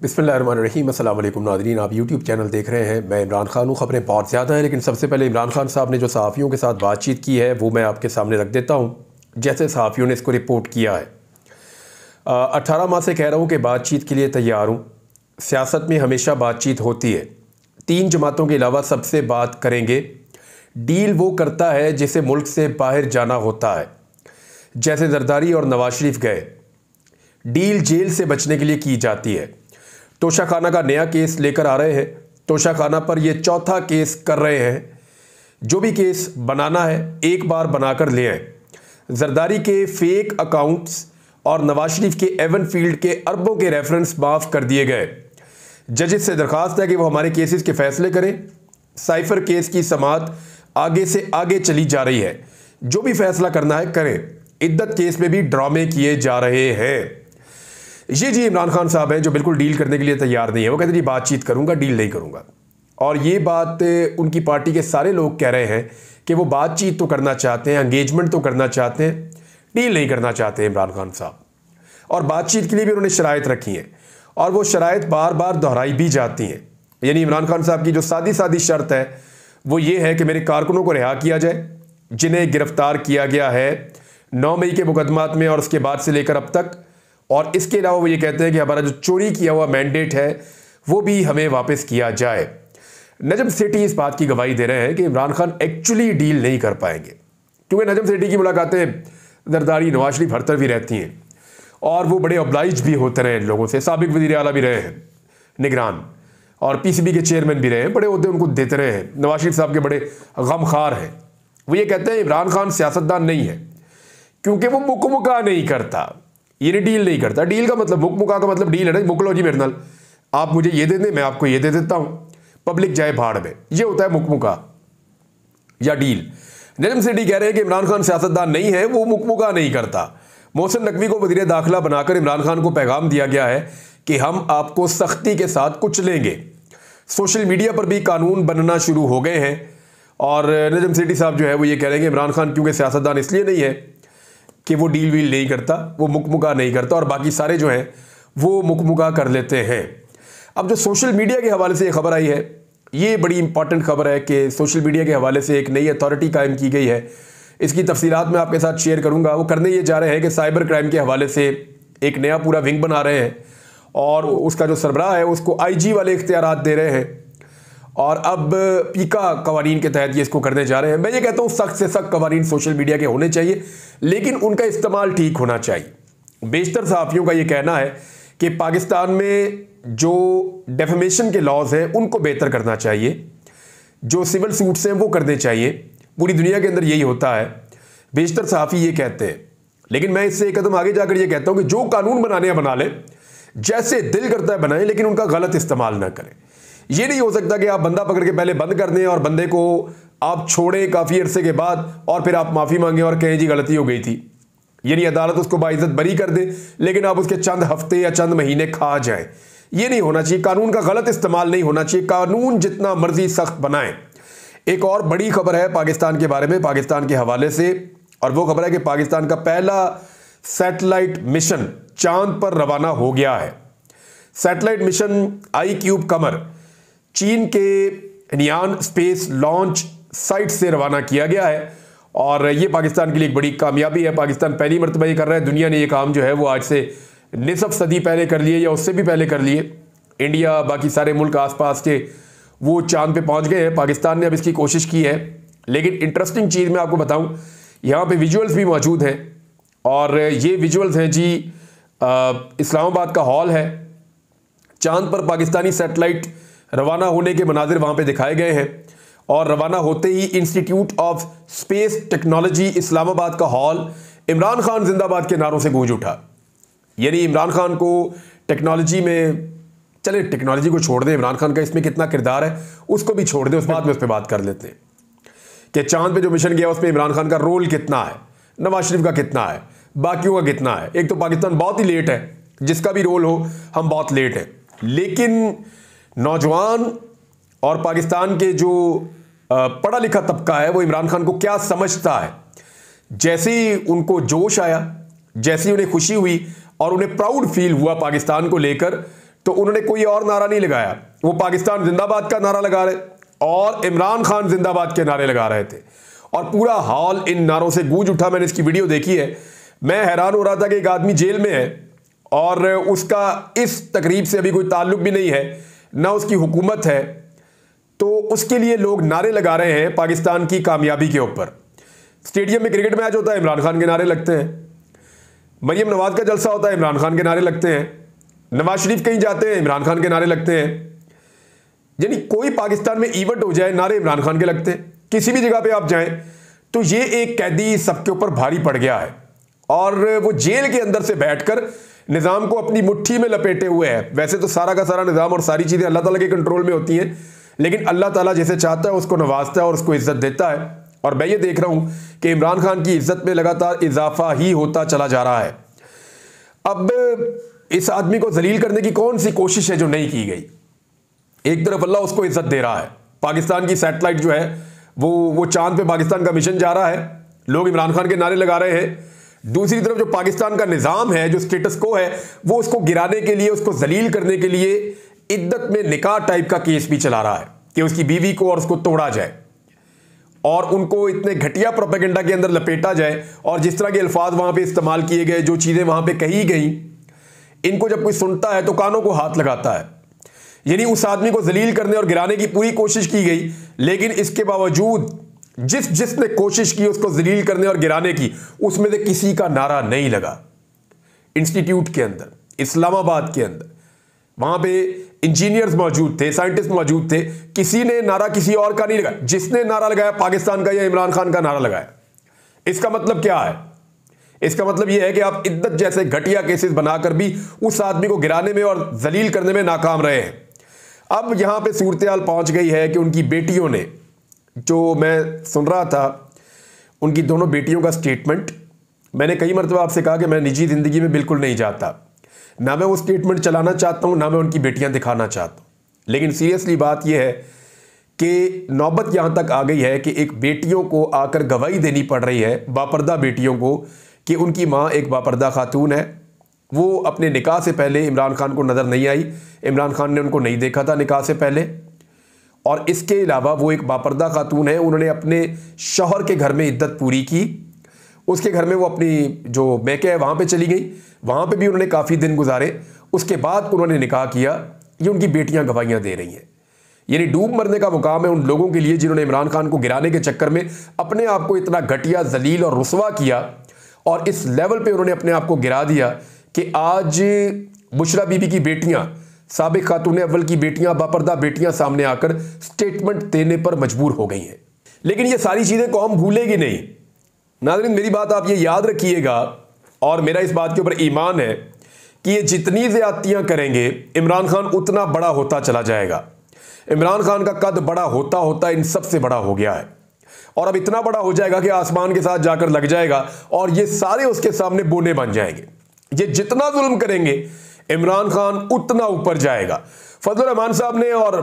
बिस्मिल्लाहिर्रहमानिर्रहीम। अस्सलाम वालेकुम नाज़रीन, आप यूट्यूब चैनल देख रहे हैं। मैं इमरान खान हूँ। ख़बरें बहुत ज़्यादा हैं, लेकिन सबसे पहले इमरान खान साहब ने जो सहाफ़ियों के साथ बातचीत की है वो मैं आपके सामने रख देता हूँ, जैसे सहाफ़ियों ने इसको रिपोर्ट किया है। 18 माह से कह रहा हूँ कि बातचीत के लिए तैयार हूँ। सियासत में हमेशा बातचीत होती है। 3 जमातों के अलावा सबसे बात करेंगे। डील वो करता है जिसे मुल्क से बाहर जाना होता है, जैसे जरदारी और नवाज शरीफ गए। डील जेल से बचने के लिए की जाती है। तोशाखाना का नया केस लेकर आ रहे हैं। तोशाखाना पर ये चौथा केस कर रहे हैं। जो भी केस बनाना है एक बार बनाकर ले आए। जरदारी के फेक अकाउंट्स और नवाज शरीफ के एवन फील्ड के अरबों के रेफरेंस माफ़ कर दिए गए। जजेस से दरखास्त है कि वो हमारे केसेस के फैसले करें। साइफर केस की समाअत आगे से आगे चली जा रही है। जो भी फैसला करना है करें। इद्दत केस में भी ड्रामे किए जा रहे हैं। ये जी इमरान खान साहब हैं जो बिल्कुल डील करने के लिए तैयार नहीं है। वो कहते हैं जी बातचीत करूंगा, डील नहीं करूंगा। और ये बात उनकी पार्टी के सारे लोग कह रहे हैं कि वो बातचीत तो करना चाहते हैं, एंगेजमेंट तो करना चाहते हैं, डील नहीं करना चाहते इमरान खान साहब। और बातचीत के लिए भी उन्होंने शराइत रखी हैं और वो शराइत बार बार दोहराई भी जाती हैं। यानी इमरान खान साहब की जो सादी सादी शर्त है वो ये है कि मेरे कारकुनों को रिहा किया जाए जिन्हें गिरफ्तार किया गया है 9 मई के मुकदमात में और उसके बाद से लेकर अब तक। और इसके अलावा वो ये कहते हैं कि हमारा जो चोरी किया हुआ मैंडेट है वो भी हमें वापस किया जाए। नजम सेठी इस बात की गवाही दे रहे हैं कि इमरान खान एक्चुअली डील नहीं कर पाएंगे, क्योंकि नजम सेठी की मुलाकातें जरदारी नवाज शरीफ हर तरफ ही रहती हैं और वो बड़े ऑब्लाइज भी होते रहे इन लोगों से। साबिक वज़ीर आला भी रहे हैं, निगरान, और PCB के चेयरमैन भी रहे हैं। बड़े ओहदे उनको देते रहे हैं। नवाज शरीफ साहब के बड़े गमखार हैं। वो ये कहते हैं इमरान खान सियासतदान नहीं है क्योंकि वो मुकमुका नहीं करता, ये डील नहीं करता। डील का मतलब मुकमुका का मतलब डील है ना, मुकलो जी मेरे नाल, आप मुझे ये दे दें मैं आपको ये दे देता हूं, पब्लिक जाए भाड़ में। ये होता है मुकमुका या डील। नजम सेठी कह रहे हैं कि इमरान खान सियासतदान नहीं है, वो मुकमुका नहीं करता। मोहसिन नकवी को वज़ीर दाखिला बनाकर इमरान खान को पैगाम दिया गया है कि हम आपको सख्ती के साथ कुचलेंगे। सोशल मीडिया पर भी कानून बनना शुरू हो गए हैं। और नजम सेठी साहब जो है वो ये कह रहे हैं कि इमरान खान क्योंकि सियासतदान इसलिए नहीं है कि वो डील वील नहीं करता, वो मुकमुका नहीं करता, और बाकी सारे जो हैं वो मुकमुका कर लेते हैं। अब जो सोशल मीडिया के हवाले से ये खबर आई है, ये बड़ी इंपॉर्टेंट खबर है कि सोशल मीडिया के हवाले से एक नई अथॉरिटी कायम की गई है। इसकी तफसीलात मैं आपके साथ शेयर करूंगा। वो करने ये जा रहे हैं कि साइबर क्राइम के हवाले से एक नया पूरा विंग बना रहे हैं और उसका जो सरबराह है उसको IG वाले इख्तियारात दे रहे हैं। और अब पीका कवानीन के तहत ये इसको करने जा रहे हैं। मैं ये कहता हूँ सख्त से सख्त कवानीन सोशल मीडिया के होने चाहिए, लेकिन उनका इस्तेमाल ठीक होना चाहिए। बेशतर सहाफ़ियों का ये कहना है कि पाकिस्तान में जो डेफेमेशन के लॉज हैं उनको बेहतर करना चाहिए, जो सिविल सूट्स हैं वो करने चाहिए। पूरी दुनिया के अंदर यही होता है, बेशतर सहाफ़ी ये कहते हैं। लेकिन मैं इससे एक कदम आगे जाकर ये कहता हूँ कि जो कानून बनाने हैं बना लें, जैसे दिल करता है बनाएं, लेकिन उनका गलत इस्तेमाल ना करें। ये नहीं हो सकता कि आप बंदा पकड़ के पहले बंद कर दें और बंदे को आप छोड़ें काफ़ी अरसे के बाद और फिर आप माफ़ी मांगें और कहें जी गलती हो गई थी। यानी अदालत उसको बाइज्जत बरी कर दे, लेकिन आप उसके चंद हफ्ते या चंद महीने खा जाएं। ये नहीं होना चाहिए। कानून का गलत इस्तेमाल नहीं होना चाहिए। कानून जितना मर्जी सख्त बनाएं। एक और बड़ी खबर है पाकिस्तान के बारे में, पाकिस्तान के हवाले से, और वो खबर है कि पाकिस्तान का पहला सैटेलाइट मिशन चांद पर रवाना हो गया है। सैटेलाइट मिशन iCube कमर चीन के नियान स्पेस लॉन्च साइट से रवाना किया गया है और ये पाकिस्तान के लिए एक बड़ी कामयाबी है। पाकिस्तान पहली मरतबा ये कर रहा है। दुनिया ने ये काम जो है वो आज से निसफ सदी पहले कर लिए या उससे भी पहले कर लिए। इंडिया, बाकी सारे मुल्क आसपास के वो चांद पे पहुंच गए हैं। पाकिस्तान ने अब इसकी कोशिश की है। लेकिन इंटरेस्टिंग चीज़ मैं आपको बताऊं, यहाँ पे विजुअल्स भी मौजूद हैं और ये विजुअल्स हैं जी इस्लामाबाद का हॉल है। चांद पर पाकिस्तानी सैटेलाइट रवाना होने के मनाजिर वहाँ पे दिखाए गए हैं और रवाना होते ही institute of space technology Islamabad का हॉल इमरान खान जिंदाबाद के नारों से गूंज उठा। यानी इमरान खान को टेक्नोलॉजी में, चले टेक्नोलॉजी को छोड़ दें, इमरान खान का इसमें कितना किरदार है उसको भी छोड़ दें, उस बाद में उस पर बात कर लेते हैं कि चांद पे जो मिशन गया उसमें इमरान खान का रोल कितना है, नवाज शरीफ का कितना है, बाकियों का कितना है। एक तो पाकिस्तान बहुत ही लेट है, जिसका भी रोल हो हम बहुत लेट हैं। लेकिन नौजवान और पाकिस्तान के जो पढ़ा लिखा तबका है वो इमरान खान को क्या समझता है। जैसे ही उनको जोश आया, जैसे ही उन्हें खुशी हुई और उन्हें प्राउड फील हुआ पाकिस्तान को लेकर, तो उन्होंने कोई और नारा नहीं लगाया, वो पाकिस्तान जिंदाबाद का नारा लगा रहे और इमरान खान जिंदाबाद के नारे लगा रहे थे और पूरा हॉल इन नारों से गूंज उठा। मैंने इसकी वीडियो देखी है, मैं हैरान हो रहा था कि एक आदमी जेल में है और उसका इस तकरीब से अभी कोई ताल्लुक भी नहीं है, ना उसकी हुकूमत है, तो उसके लिए लोग नारे लगा रहे हैं पाकिस्तान की कामयाबी के ऊपर। स्टेडियम में क्रिकेट मैच होता है, इमरान खान के नारे लगते हैं। मरियम नवाज का जलसा होता है, इमरान खान के नारे लगते हैं। नवाज शरीफ कहीं जाते हैं, इमरान खान के नारे लगते हैं। यानी कोई पाकिस्तान में इवेंट हो जाए, नारे इमरान खान के लगते हैं। किसी भी जगह पे आप जाएं तो ये एक कैदी सबके ऊपर भारी पड़ गया है और वो जेल के अंदर से बैठकर निज़ाम को अपनी मुट्ठी में लपेटे हुए है। वैसे तो सारा का सारा निज़ाम और सारी चीज़ें अल्लाह ताला के कंट्रोल में होती हैं, लेकिन अल्लाह ताला जैसे चाहता है उसको नवाजता है और उसको इज्जत देता है। और मैं ये देख रहा हूं कि इमरान खान की इज्जत में लगातार इजाफा ही होता चला जा रहा है। अब इस आदमी को जलील करने की कौन सी कोशिश है जो नहीं की गई? एक तरफ अल्लाह उसको इज्जत दे रहा है, पाकिस्तान की सैटेलाइट जो है वो चांद पे पाकिस्तान का मिशन जा रहा है, लोग इमरान खान के नारे लगा रहे हैं। दूसरी तरफ जो पाकिस्तान का निज़ाम है, जो स्टेटस को है, वो उसको गिराने के लिए, उसको जलील करने के लिए इद्दत में निकाह टाइप का केस भी चला रहा है कि उसकी बीवी को और उसको तोड़ा जाए और उनको इतने घटिया प्रोपेगेंडा के अंदर लपेटा जाए और जिस तरह के अल्फाज वहां पे इस्तेमाल किए गए, जो चीज़ें वहां पे कही गई, इनको जब कोई सुनता है तो कानों को हाथ लगाता है। यानी उस आदमी को जलील करने और गिराने की पूरी कोशिश की गई, लेकिन इसके बावजूद जिसने कोशिश की उसको जलील करने और गिराने की, उसमें से किसी का नारा नहीं लगा। इंस्टीट्यूट के अंदर, इस्लामाबाद के अंदर, वहां पे इंजीनियर्स मौजूद थे, साइंटिस्ट मौजूद थे, किसी ने नारा किसी और का नहीं लगाया। जिसने नारा लगाया पाकिस्तान का या इमरान खान का नारा लगाया। इसका मतलब क्या है? इसका मतलब यह है कि आप इद्दत जैसे घटिया केसेस बनाकर भी उस आदमी को गिराने में और जलील करने में नाकाम रहे हैं। अब यहां पे सूरत हाल पहुंच गई है कि उनकी बेटियों ने, जो मैं सुन रहा था, उनकी दोनों बेटियों का स्टेटमेंट, मैंने कई मरतबा आपसे कहा कि मैं निजी जिंदगी में बिल्कुल नहीं जाता, ना मैं वो स्टेटमेंट चलाना चाहता हूं, ना मैं उनकी बेटियां दिखाना चाहता हूं, लेकिन सीरियसली बात यह है कि नौबत यहां तक आ गई है कि एक बेटियों को आकर गवाही देनी पड़ रही है, बापर्दा बेटियों को, कि उनकी माँ एक बापर्दा खातून है। वो अपने निकाह से पहले इमरान खान को नज़र नहीं आई, इमरान खान ने उनको नहीं देखा था निकाह से पहले, और इसके अलावा वो एक बापर्दा खातून है। उन्होंने अपने शौहर के घर में इद्दत पूरी की, उसके घर में वो अपनी जो मैके है वहाँ पे चली गई, वहाँ पे भी उन्होंने काफ़ी दिन गुजारे, उसके बाद उन्होंने निकाह किया। ये उनकी बेटियाँ गवाहियाँ दे रही हैं। यानी डूब मरने का मुकाम है उन लोगों के लिए जिन्होंने इमरान खान को गिराने के चक्कर में अपने आप को इतना घटिया, जलील और रुसवा किया और इस लेवल पे उन्होंने अपने आप को गिरा दिया कि आज बुशरा बीबी की बेटियां, साबिक खातून अव्वल की बेटियां, बापर्दा बेटियां सामने आकर स्टेटमेंट देने पर मजबूर हो गई हैं। लेकिन ये सारी चीजें कौम भूलेगी नहीं। नाज़रीन, मेरी बात आप ये याद रखिएगा और मेरा इस बात के ऊपर ईमान है कि ये जितनी ज्यादतियां करेंगे, इमरान खान उतना बड़ा होता चला जाएगा। इमरान खान का कद बड़ा होता होता इन सबसे बड़ा हो गया है और अब इतना बड़ा हो जाएगा कि आसमान के साथ जाकर लग जाएगा और ये सारे उसके सामने बोने बन जाएंगे। ये जितना जुल्म करेंगे, इमरान खान उतना ऊपर जाएगा। फजल रहमान साहब ने और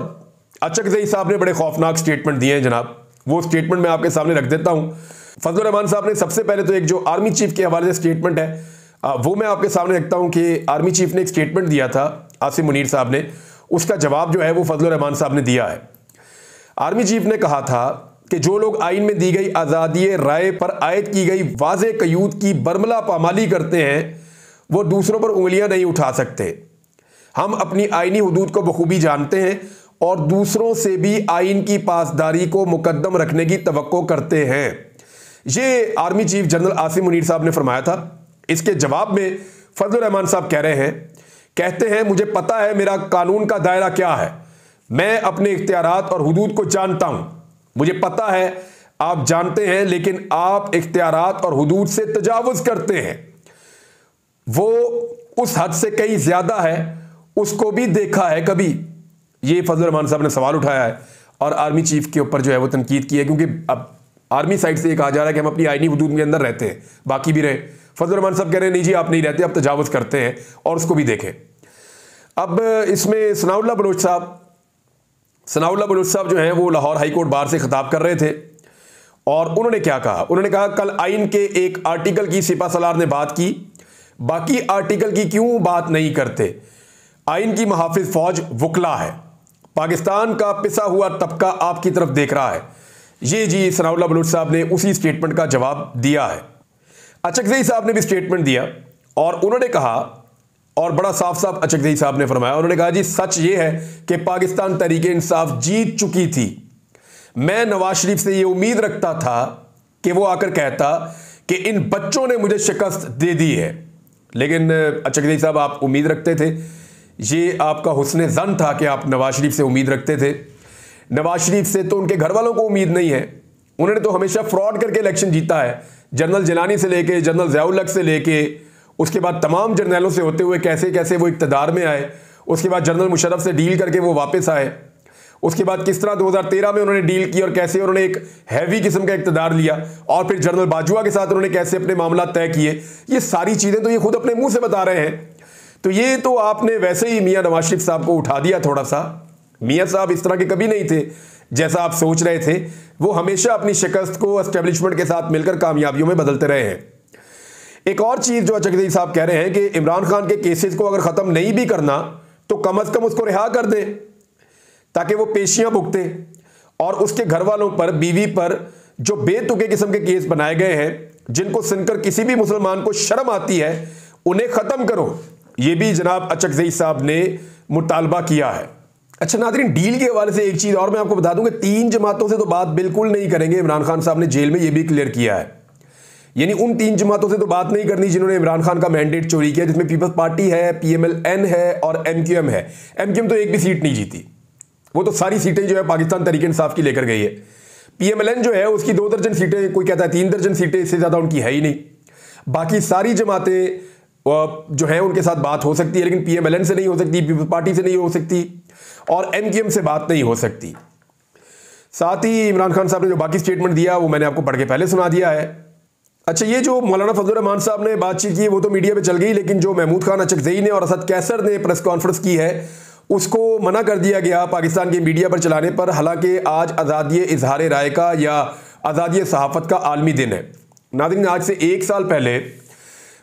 अचकज़ई साहब ने बड़े खौफनाक स्टेटमेंट दिए हैं जनाब। वो स्टेटमेंट मैं आपके सामने रख देता हूं। फजल रहमान साहब ने सबसे पहले तो एक जो आर्मी चीफ के हवाले से स्टेटमेंट है वो मैं आपके सामने रखता हूं कि आर्मी चीफ ने एक स्टेटमेंट दिया था, आसिम मुनीर साहब ने, उसका जवाब जो है वो फजल रहमान साहब ने दिया है। आर्मी चीफ ने कहा था कि जो लोग आइन में दी गई आज़ादी राय पर आयद की गई वाज़े क़यूद की बरमला पामाली करते हैं, वो दूसरों पर उंगलियां नहीं उठा सकते। हम अपनी आइनी हुदूद को बखूबी जानते हैं और दूसरों से भी आइन की पासदारी को मुकद्दम रखने की तवक्को करते हैं। ये army chief general Asim Munir साहब ने फरमाया था। इसके जवाब में फजल रहमान साहब कह रहे हैं, कहते हैं, मुझे पता है मेरा कानून का दायरा क्या है, मैं अपने इख्तियारात और हुदूद को जानता हूं। मुझे पता है आप जानते हैं, लेकिन आप इख्तियारात और हुदूद से तजावुज करते हैं। वो उस हद से कहीं ज्यादा है, उसको भी देखा है कभी? ये फजल रहमान साहब ने सवाल उठाया है और आर्मी चीफ के ऊपर जो है वो तनकीद की है, क्योंकि अब आर्मी साइड से ये कहा जा रहा है कि हम अपनी आईनी हुदूद के अंदर रहते हैं, बाकी भी रहे। फजल रहमान साहब कह रहे हैं नहीं जी, आप नहीं रहते, आप तजावुज करते हैं, और उसको भी देखें। अब इसमें सनाउल्लाह बलोच साहब जो हैं वो लाहौर हाई कोर्ट बार से खिताब कर रहे थे और उन्होंने क्या कहा? उन्होंने कहा कल आइन के एक आर्टिकल की सिपा सलार ने बात की, बाकी आर्टिकल की क्यों बात नहीं करते? आइन की मुहाफिज फौज वकला है, पाकिस्तान का पिसा हुआ तबका आपकी तरफ देख रहा है। ये जी सनाउल्लाह बलूच साहब ने उसी स्टेटमेंट का जवाब दिया है। अचकज़ई साहब ने भी स्टेटमेंट दिया और उन्होंने कहा, और बड़ा साफ साफ अचकज़ई साहब ने फरमाया, उन्होंने कहा जी सच ये है कि पाकिस्तान तहरीके इंसाफ जीत चुकी थी। मैं नवाज शरीफ से ये उम्मीद रखता था कि वो आकर कहता कि इन बच्चों ने मुझे शिकस्त दे दी है, लेकिन अचकज़ई साहब आप उम्मीद रखते थे, ये आपका हुस्न ज़न था कि आप नवाज शरीफ से उम्मीद रखते थे। नवाज शरीफ से तो उनके घर वालों को उम्मीद नहीं है, उन्होंने तो हमेशा फ्रॉड करके इलेक्शन जीता है। जनरल जिलानी से लेके, जनरल ज़ियाउल हक से लेके, उसके बाद तमाम जर्नलों से होते हुए कैसे कैसे वो इक़्तिदार में आए, उसके बाद जनरल मुशर्रफ से डील करके वो वापस आए, उसके बाद किस तरह 2013 में उन्होंने डील की और कैसे उन्होंने एक हैवी किस्म का इक़्तिदार लिया, और फिर जनरल बाजवा के साथ उन्होंने कैसे अपने मामला तय किए। ये सारी चीज़ें तो ये खुद अपने मुंह से बता रहे हैं। तो ये तो आपने वैसे ही मियाँ नवाज शरीफ साहब को उठा दिया थोड़ा सा। मियाँ साहब इस तरह के कभी नहीं थे जैसा आप सोच रहे थे। वो हमेशा अपनी शिकस्त को एस्टेब्लिशमेंट के साथ मिलकर कामयाबियों में बदलते रहे हैं। एक और चीज़ जो अचकज़ई साहब कह रहे हैं कि इमरान खान के केसेस को अगर ख़त्म नहीं भी करना तो कम अज़ कम उसको रिहा कर दें ताकि वो पेशियां भुगते, और उसके घर वालों पर, बीवी पर जो बेतुके किस्म के केस बनाए गए हैं जिनको सुनकर किसी भी मुसलमान को शर्म आती है, उन्हें ख़त्म करो। ये भी जनाब अचकज़ई साहब ने मुतालबा किया है। अच्छा नाज़रीन, डील के हवाले से एक चीज़ और मैं आपको बता दूं कि 3 जमातों से तो बात बिल्कुल नहीं करेंगे। इमरान खान साहब ने जेल में ये भी क्लियर किया है, यानी उन 3 जमातों से तो बात नहीं करनी जिन्होंने इमरान खान का मैंडेट चोरी किया, जिसमें पीपल्स पार्टी है, PMLN है और MQM है। MQM तो एक भी सीट नहीं जीती, वो तो सारी सीटें जो है पाकिस्तान तहरीक इंसाफ की लेकर गई है। PMLN जो है उसकी 2 दर्जन सीटें, कोई कहता है 3 दर्जन सीटें, इससे ज़्यादा उनकी है ही नहीं। बाकी सारी जमातें जो है उनके साथ बात हो सकती है, लेकिन PMLN से नहीं हो सकती, पीपल्स पार्टी से नहीं हो सकती और MQM से बात नहीं हो सकती। साथ ही इमरान खान साहब ने जो बाकी स्टेटमेंट दिया वो मैंने आपको पढ़ के पहले सुना दिया है। अच्छा, ये जो मौलाना फजलुर रहमान साहब ने बातचीत की वो तो मीडिया पे चल गई, लेकिन जो महमूद खान अचकज़ई ने और असद कैसर ने प्रेस कॉन्फ्रेंस की है उसको मना कर दिया गया पाकिस्तान की मीडिया पर चलाने पर। हालांकि आज आज़ादी इजहार राय का या आज़ादी सहाफ़त का आलमी दिन है। नाज़रीन, आज से 1 साल पहले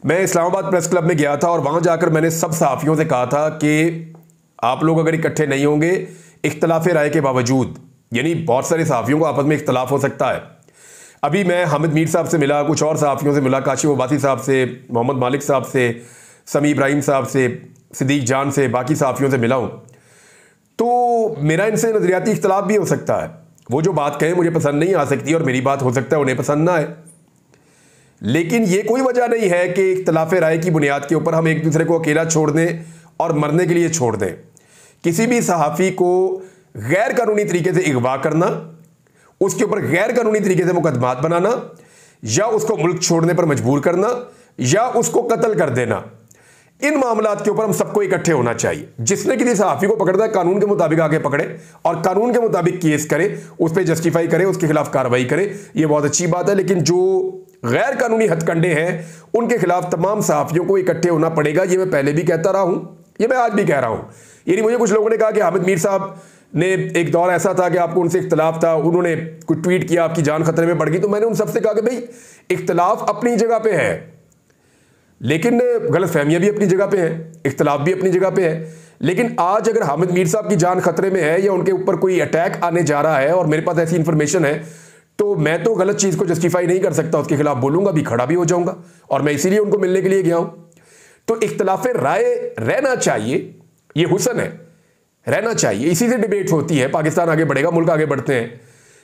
मैं इस्लामाबाद प्रेस क्लब में गया था और वहाँ जाकर मैंने सब सहाफ़ियों से कहा था कि आप लोग अगर इकट्ठे नहीं होंगे इख्तलाफ राय के बावजूद, यानी बहुत सारे सहाफ़ियों को आपस में इख्तलाफ हो सकता है। अभी मैं हामिद मीर साहब से मिला, कुछ और सहाफ़ियों से मिला, काशिफ अब्बासी साहब से, मोहम्मद मालिक साहब से, समी इब्राहिम साहब से, सिद्दीक जान से, बाकी सहाफ़ियों से मिला हूँ। तो मेरा इनसे नज़रियाती इख्तलाफ भी हो सकता है। वो जो बात कहें मुझे पसंद नहीं आ सकती और मेरी बात हो सकता है उन्हें पसंद ना आए, लेकिन ये कोई वजह नहीं है कि इख्तलाफ राय की बुनियाद के ऊपर हम एक दूसरे को अकेला छोड़ दें और मरने के लिए छोड़ दें। किसी भी सहाफ़ी को गैर कानूनी तरीके से अगवा करना, उसके ऊपर गैर कानूनी तरीके से मुकदमात बनाना, या उसको मुल्क छोड़ने पर मजबूर करना, या उसको कत्ल कर देना, इन मामलात के ऊपर हम सबको इकट्ठे होना चाहिए। जिसने किसी सहाफ़ी को पकड़ना है कानून के मुताबिक आगे पकड़े और कानून के मुताबिक केस करे, उस पर जस्टिफाई करे, उसके खिलाफ कार्रवाई करे, ये बहुत अच्छी बात है। लेकिन जो गैर कानूनी हथकंडे हैं उनके खिलाफ तमाम सहाफ़ियों को इकट्ठे होना पड़ेगा। ये मैं पहले भी कहता रहा हूं, ये मैं आज भी कह रहा हूं। यानी मुझे कुछ लोगों ने कहा कि हामिद मीर साहब ने एक दौर ऐसा था कि आपको उनसे इख्तलाफ था, उन्होंने कुछ ट्वीट किया, आपकी जान खतरे में पड़ गई। तो मैंने उन सबसे कहा कि भाई इख्तलाफ अपनी जगह पे है, लेकिन गलतफहमियां भी अपनी जगह पे हैं, इख्तलाफ भी अपनी जगह पे है। लेकिन आज अगर हामिद मीर साहब की जान खतरे में है या उनके ऊपर कोई अटैक आने जा रहा है और मेरे पास ऐसी इंफॉर्मेशन है, तो मैं तो गलत चीज़ को जस्टिफाई नहीं कर सकता, उसके खिलाफ बोलूंगा भी, खड़ा भी हो जाऊंगा। और मैं इसीलिए उनको मिलने के लिए गया हूं। तो इख्तलाफ राय रहना चाहिए, ये हुस्न है, रहना चाहिए। इसी से डिबेट होती है, पाकिस्तान आगे बढ़ेगा, मुल्क आगे बढ़ते हैं।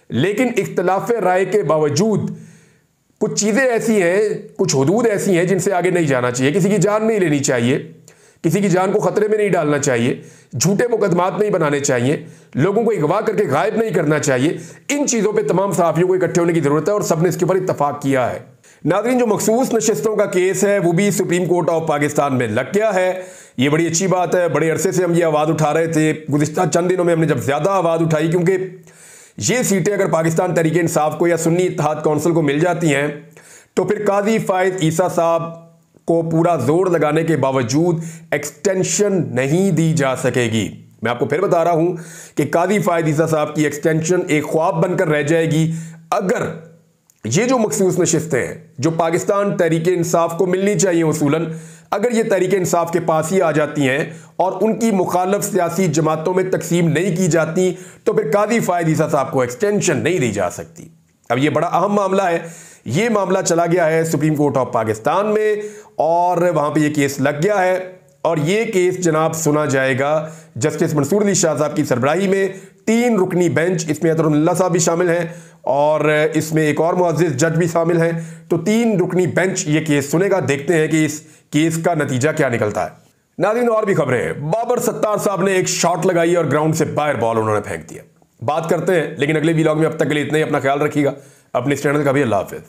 लेकिन इख्तलाफ राय के बावजूद कुछ चीज़ें ऐसी हैं, कुछ हुदूद ऐसी हैं जिनसे आगे नहीं जाना चाहिए। किसी की जान नहीं लेनी चाहिए, किसी की जान को खतरे में नहीं डालना चाहिए, झूठे मुकदमात नहीं बनाने चाहिए, लोगों को अगवा करके गायब नहीं करना चाहिए। इन चीज़ों पे तमाम सहाफ़ियों को इकट्ठे होने की ज़रूरत है और सबने इसके ऊपर इत्तफाक किया है। नाज़रीन, जो मखसूस नशिस्तों का केस है वो भी सुप्रीम कोर्ट ऑफ पाकिस्तान में लग गया है। ये बड़ी अच्छी बात है। बड़े अरसे से हम ये आवाज़ उठा रहे थे, गुज़िश्ता चंद दिनों में हमने जब ज़्यादा आवाज़ उठाई, क्योंकि ये सीटें अगर पाकिस्तान तहरीक इंसाफ को या सुन्नी इत्तेहाद कौंसिल को मिल जाती हैं तो फिर काजी फायद ईसा साहब को पूरा जोर लगाने के बावजूद एक्सटेंशन नहीं दी जा सकेगी। मैं आपको फिर बता रहा हूं कि काजी फायद ईसा साहब की एक्सटेंशन एक ख्वाब बनकर रह जाएगी अगर ये जो मखसूस नशिस्तें हैं जो पाकिस्तान तहरीक इंसाफ को मिलनी चाहिए उसूलन, अगर ये तहरीक इंसाफ के पास ही आ जाती हैं और उनकी मुखालफ सियासी जमातों में तकसीम नहीं की जाती तो फिर काजी फायद ईसा साहब को एक्सटेंशन नहीं दी जा सकती। अब ये बड़ा अहम मामला है। ये मामला चला गया है सुप्रीम कोर्ट ऑफ पाकिस्तान में और वहां पे ये केस लग गया है और ये केस जनाब सुना जाएगा जस्टिस मंसूर अली शाह साहब की सरबराही में 3 रुकनी बेंच, इसमें अतरुल्लाह साहब भी शामिल हैं और इसमें एक और मुअज़्ज़िज़ जज भी शामिल हैं। तो 3 रुकनी बेंच ये केस सुनेगा। देखते हैं कि इस केस का नतीजा क्या निकलता है। नाज़रीन और भी खबरें हैं। बाबर सत्तार साहब ने एक शॉट लगाई और ग्राउंड से बाहर बॉल उन्होंने फेंक दिया। बात करते हैं लेकिन अगले वीलॉग में। अब तक के लिए इतना ही। अपना ख्याल रखिएगा, अपने इस चैनल का भी। अल्लाह हाफ़िज़।